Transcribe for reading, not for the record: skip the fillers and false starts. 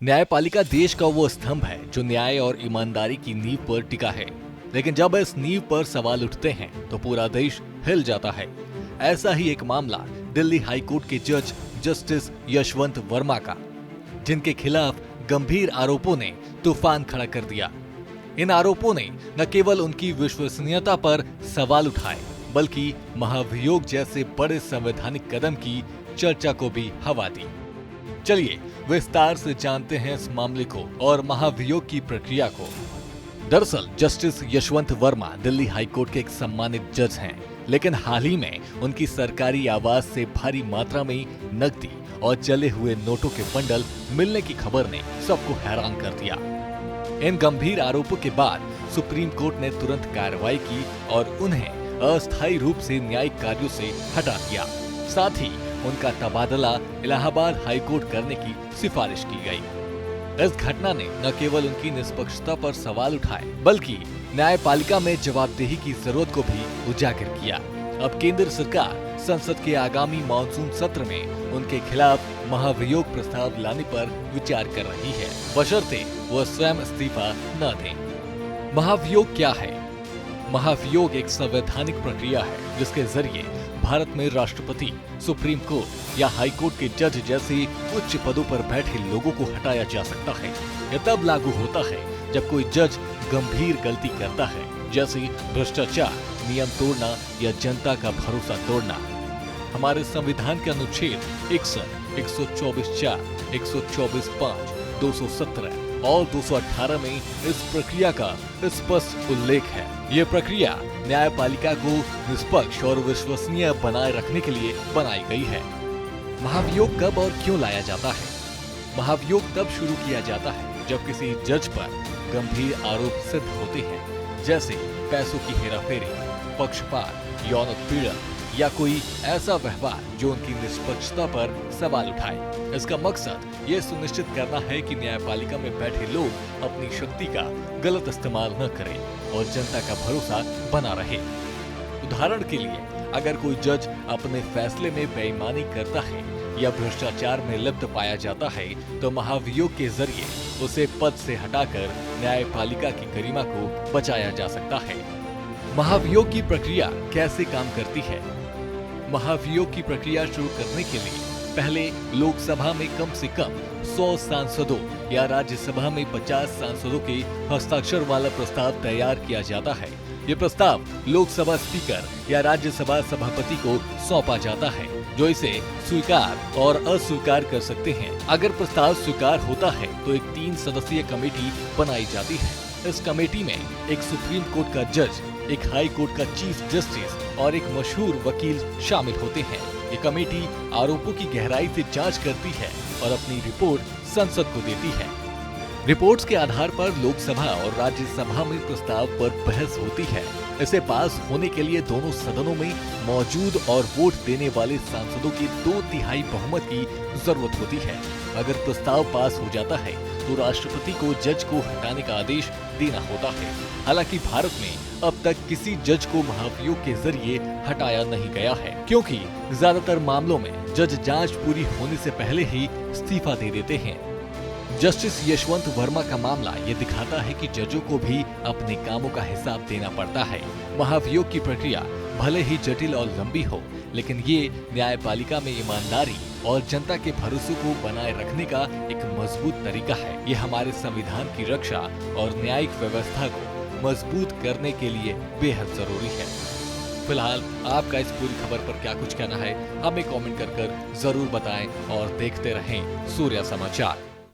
न्यायपालिका देश का वो स्तंभ है जो न्याय और ईमानदारी की नींव पर टिका है। लेकिन जब इस नींव पर सवाल उठते हैं तो पूरा देश हिल जाता है। ऐसा ही एक मामला दिल्ली हाई कोर्ट के जज जस्टिस यशवंत वर्मा का, जिनके खिलाफ गंभीर आरोपों ने तूफान खड़ा कर दिया। इन आरोपों ने न केवल उनकी विश्वसनीयता पर सवाल उठाए, बल्कि महाभियोग जैसे बड़े संवैधानिक कदम की चर्चा को भी हवा दी। चलिए विस्तार से जानते हैं इस मामले को और महाभियोग की प्रक्रिया को। दरअसल justice Yashwant Verma Delhi high court के एक सम्मानित जज हैं, लेकिन हाल ही में उनकी सरकारी आवास से भारी मात्रा में नकदी और जले हुए नोटों के बंडल मिलने की खबर ने सबको हैरान कर दिया। इन गंभीर आरोपों के बाद सुप्रीम कोर्ट ने तुरंत कार्रवाई की और उन्हें अस्थायी रूप से न्यायिक कार्यों से हटा दिया। साथ ही उनका तबादला इलाहाबाद हाई कोर्ट करने की सिफारिश की गई। इस घटना ने न केवल उनकी निष्पक्षता पर सवाल उठाए, बल्कि न्यायपालिका में जवाबदेही की जरूरत को भी उजागर किया। अब केंद्र सरकार संसद के आगामी मानसून सत्र में उनके खिलाफ महाभियोग प्रस्ताव लाने पर विचार कर रही है, बशर्ते वह स्वयं इस्तीफा न दें। महाभियोग क्या है? महाभियोग एक संवैधानिक प्रक्रिया है जिसके जरिए भारत में राष्ट्रपति, सुप्रीम कोर्ट या हाई कोर्ट के जज जैसे उच्च पदों पर बैठे लोगों को हटाया जा सकता है। यह तब लागू होता है जब कोई जज गंभीर गलती करता है, जैसे भ्रष्टाचार, नियम तोड़ना या जनता का भरोसा तोड़ना। हमारे संविधान के अनुच्छेद 61, 124(4), 124(5), 217 और 218 में इस प्रक्रिया का स्पष्ट उल्लेख है। ये प्रक्रिया न्यायपालिका को निष्पक्ष और विश्वसनीय बनाए रखने के लिए बनाई गई है। महाभियोग कब और क्यों लाया जाता है? महाभियोग तब शुरू किया जाता है जब किसी जज पर गंभीर आरोप सिद्ध होते हैं, जैसे पैसों की हेराफेरी, पक्षपात, यौन उत्पीड़न या कोई ऐसा व्यवहार जो उनकी निष्पक्षता पर सवाल उठाए। इसका मकसद ये सुनिश्चित करना है कि न्यायपालिका में बैठे लोग अपनी शक्ति का गलत इस्तेमाल न करें और जनता का भरोसा बना रहे। उदाहरण के लिए, अगर कोई जज अपने फैसले में बेईमानी करता है या भ्रष्टाचार में लिप्त पाया जाता है, तो महाभियोग के जरिए उसे पद से हटाकर न्यायपालिका की गरिमा को बचाया जा सकता है। महाभियोग की प्रक्रिया कैसे काम करती है? महाभियोग की प्रक्रिया शुरू करने के लिए पहले लोकसभा में कम से कम 100 सांसदों या राज्यसभा में 50 सांसदों के हस्ताक्षर वाला प्रस्ताव तैयार किया जाता है। ये प्रस्ताव लोकसभा स्पीकर या राज्यसभा सभापति को सौंपा जाता है, जो इसे स्वीकार और अस्वीकार कर सकते हैं। अगर प्रस्ताव स्वीकार होता है तो एक 3 सदस्यीय कमेटी बनाई जाती है। इस कमेटी में एक सुप्रीम कोर्ट का जज, एक हाई कोर्ट का चीफ जस्टिस और एक मशहूर वकील शामिल होते हैं। ये कमेटी आरोपों की गहराई से जांच करती है और अपनी रिपोर्ट संसद को देती है। रिपोर्ट्स के आधार पर लोकसभा और राज्यसभा में प्रस्ताव पर बहस होती है। इसे पास होने के लिए दोनों सदनों में मौजूद और वोट देने वाले सांसदों की 2/3 बहुमत की जरूरत होती है। अगर प्रस्ताव पास हो जाता है तो राष्ट्रपति को जज को हटाने का आदेश देना होता है। हालांकि भारत में अब तक किसी जज को महाभियोग के जरिए हटाया नहीं गया है, क्योंकि ज्यादातर मामलों में जज जांच पूरी होने से पहले ही इस्तीफा दे देते हैं। जस्टिस यशवंत वर्मा का मामला ये दिखाता है कि जजों को भी अपने कामों का हिसाब देना पड़ता है। महाभियोग की प्रक्रिया भले ही जटिल और लंबी हो, लेकिन ये न्यायपालिका में ईमानदारी और जनता के भरोसे को बनाए रखने का एक मजबूत तरीका है। ये हमारे संविधान की रक्षा और न्यायिक व्यवस्था को मजबूत करने के लिए बेहद जरूरी है। फिलहाल आपका इस पूरी खबर पर क्या कुछ कहना है, हमें कमेंट कर जरूर बताएं और देखते रहें सूर्या समाचार।